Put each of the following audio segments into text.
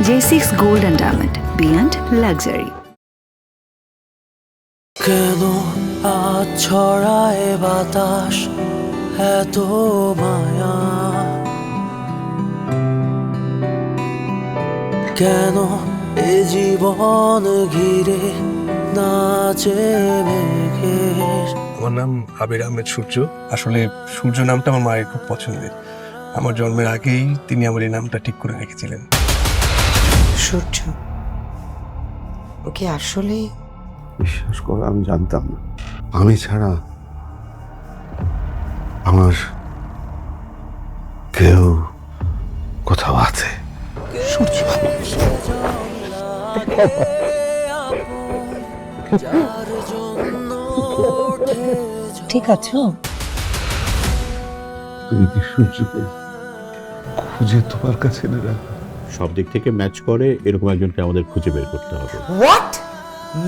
J6 Gold and Diamond, beyond luxury. কেন আজ ছড়ায় বাতাস এত মায়া, কেন এ জীবন ঘিরে নাচে মেঘের। আমার নাম আবির আহমেদ সূর্য। আসলে সূর্য নামটা আমার মায়ের খুব পছন্দের। আমার জন্মের আগেই তিনি আমার এই নামটা ঠিক করে রেখেছিলেন। সূর্য ওকে আসলে বিশ্বাস করো, আমি জানতাম না আমি ছাড়া আমার কেউ কোথাও আছে। সূর্য ঠিক আছো? তুমি কি সূর্যকে খুঁজে তোমার কাছে এনে রাখবে? সব দিক থেকে ম্যাচ করে এরকম একজনকে আমাদের খুঁজে বের করতে হবে। হোয়াট?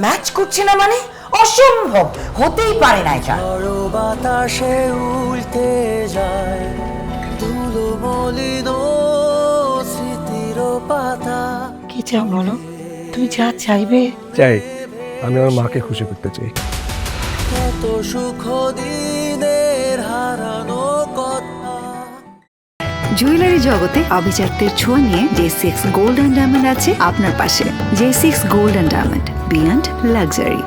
ম্যাচ করছে না মানে? অসম্ভব, হতেই পারে না এটা। ঝড় বাতাসে উল্টে যায় ধুলো মলিন স্মৃতির পাতা। কি চাও বলো? তুমি যা চাইবে। চাই, আমি আমার মাকে খুশি করতে চাই। কত সুখ দিনের হারানো কথা। জুয়েলারি জগতে আভিজাত্যের ছোঁয়া নিয়ে J6 Gold and Diamond আছে আপনার পাশে। J6 Gold and Diamond, beyond luxury.